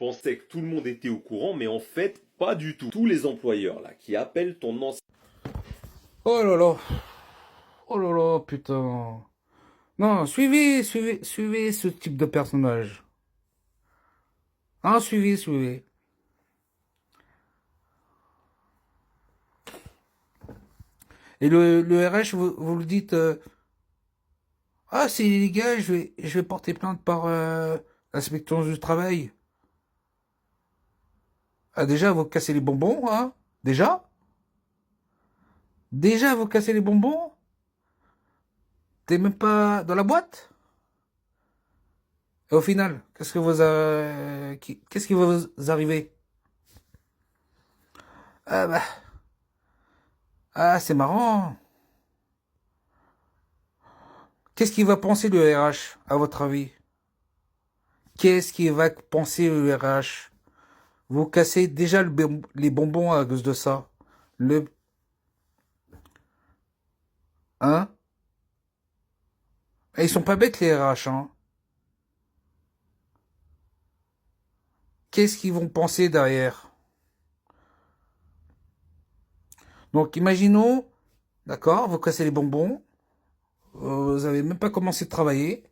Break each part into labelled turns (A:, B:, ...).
A: pensais que tout le monde était au courant, mais en fait, pas du tout. Tous les employeurs là qui appellent ton ancien.
B: Oh là là, oh là là, putain. Non, suivez ce type de personnage. Ah, suivez. Et le RH, vous le dites, ah, c'est illégal, je vais porter plainte par l'inspection du travail. Ah, déjà, vous cassez les bonbons, hein? Déjà? Déjà, vous cassez les bonbons? T'es même pas dans la boîte? Et au final, qu'est-ce qui va vous arriver? Ah bah, ah, c'est marrant. Qu'est-ce qu'il va penser le RH, à votre avis? Qu'est-ce qu'il va penser le RH? Vous cassez déjà les bonbons à cause de ça. Le, hein? Et ils sont pas bêtes les RH, hein? Qu'est-ce qu'ils vont penser derrière? Donc, imaginons, d'accord, vous cassez les bonbons, vous avez même pas commencé de travailler,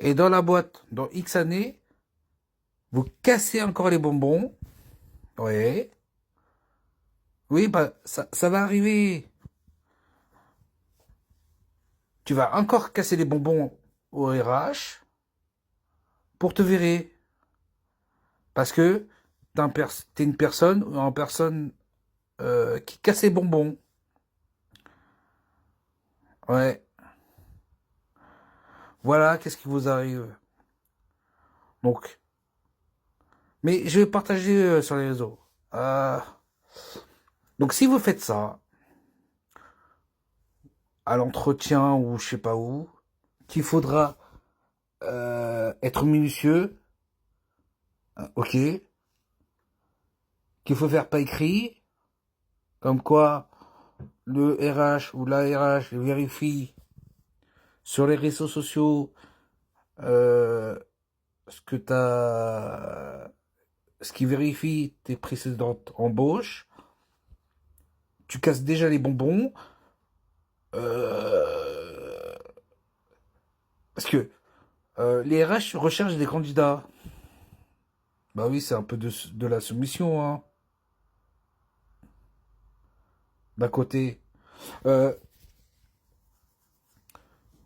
B: et dans la boîte, dans X années, vous cassez encore les bonbons. Ouais. Oui, bah, ça va arriver. Tu vas encore casser les bonbons au RH pour te virer. Parce que t'es une personne en personne qui casse les bonbons. Ouais. Voilà, qu'est-ce qui vous arrive. Donc, mais je vais partager sur les réseaux. Euh, donc, si vous faites ça à l'entretien ou je sais pas où, qu'il faudra être minutieux, ok, qu'il faut faire pas écrit, comme quoi le RH ou la RH vérifie sur les réseaux sociaux euh, ce que t'as, ce qui vérifie tes précédentes embauches. Tu casses déjà les bonbons euh, parce que les RH recherchent des candidats. Bah oui, c'est un peu de la soumission, hein, d'un côté. Euh,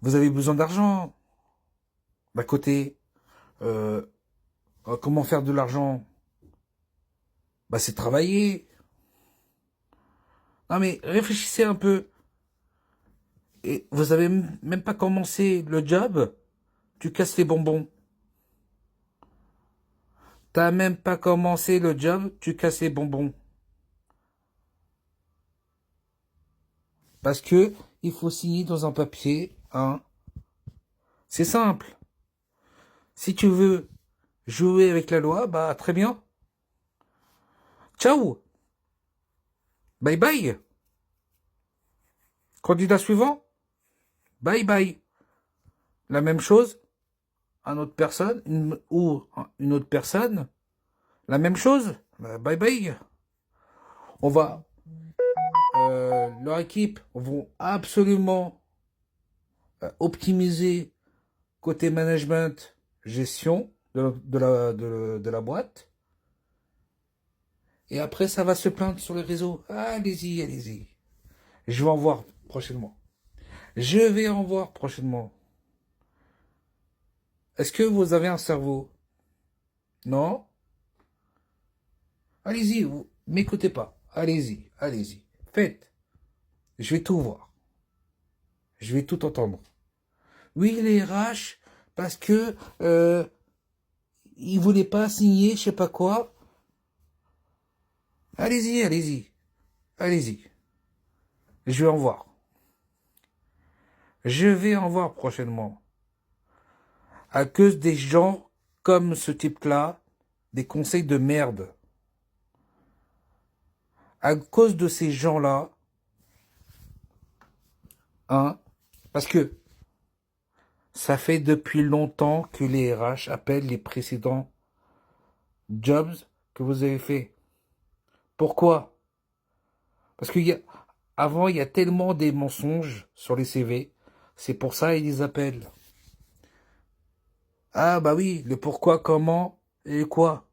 B: vous avez besoin d'argent, d'un côté. Euh, comment faire de l'argent? Bah c'est travailler. Non mais réfléchissez un peu. Et vous avez même pas commencé le job, tu casses les bonbons. T'as même pas commencé le job, tu casses les bonbons. Parce que il faut signer dans un papier, hein. C'est simple. Si tu veux jouer avec la loi, bah très bien. Ciao. Bye bye. Candidat suivant. Bye bye. La même chose, une autre personne, une autre personne. La même chose. Bye bye. On va, leur équipe vont absolument optimiser côté management, gestion de la boîte. Et après, ça va se plaindre sur les réseaux. Allez-y, allez-y. Je vais en voir prochainement. Je vais en voir prochainement. Est-ce que vous avez un cerveau? Non? Allez-y, vous m'écoutez pas. Allez-y, allez-y. Faites. Je vais tout voir. Je vais tout entendre. Oui, les RH, parce que ils voulaient pas signer, je sais pas quoi. Allez-y, allez-y, allez-y. Je vais en voir. Je vais en voir prochainement. À cause des gens comme ce type-là, des conseils de merde. À cause de ces gens-là, hein, parce que ça fait depuis longtemps que les RH appellent les précédents jobs que vous avez fait. Pourquoi? Parce avant, il y a tellement des mensonges sur les CV. C'est pour ça ils les appellent. Ah bah oui, le pourquoi, comment et quoi.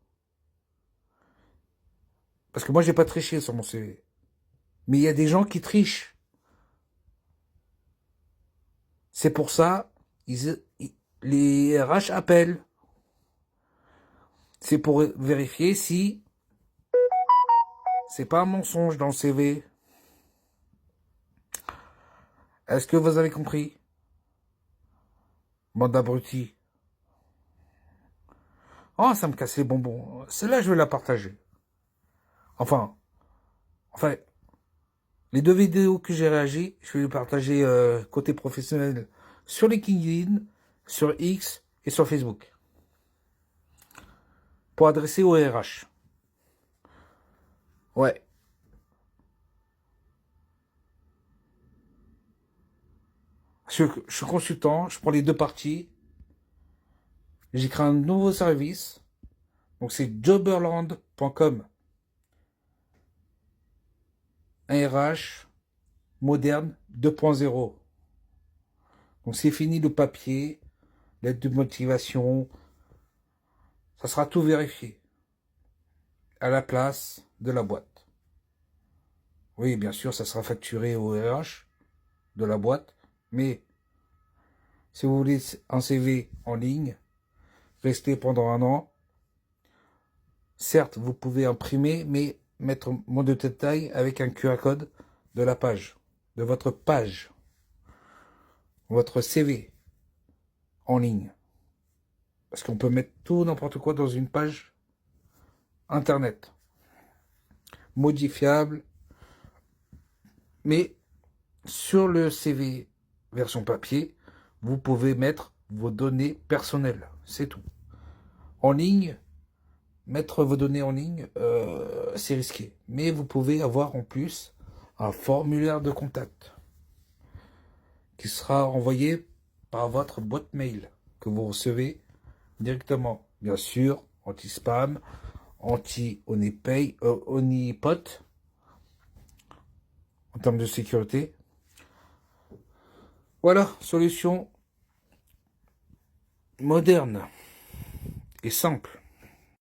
B: Parce que moi, j'ai pas triché sur mon CV. Mais il y a des gens qui trichent. C'est pour ça, les RH appellent. C'est pour vérifier si c'est pas un mensonge dans le CV. Est-ce que vous avez compris? Bande d'abrutis. Oh, ça me casse les bonbons. Celle-là, je vais la partager. Enfin, enfin, les deux vidéos que j'ai réagi, je vais les partager côté professionnel sur LinkedIn, sur X et sur Facebook. Pour adresser au RH. Ouais. Je suis consultant, je prends les deux parties. J'ai créé un nouveau service. Donc c'est jobberland.com. Un RH moderne 2.0. Donc c'est fini le papier, lettre de motivation. Ça sera tout vérifié. À la place de la boîte. Oui, bien sûr, ça sera facturé au RH de la boîte. Mais si vous voulez un CV en ligne, restez pendant un an. Certes, vous pouvez imprimer, mais mettre moins de détails avec un QR code de la page, de votre page, votre CV en ligne. Parce qu'on peut mettre tout, n'importe quoi dans une page internet. Modifiable. Mais sur le CV version papier, vous pouvez mettre vos données personnelles. C'est tout. En ligne, mettre vos données en ligne, c'est risqué. Mais vous pouvez avoir en plus un formulaire de contact qui sera envoyé par votre boîte mail que vous recevez directement. Bien sûr, anti-spam, anti-honeypot en termes de sécurité. Voilà, solution moderne et simple.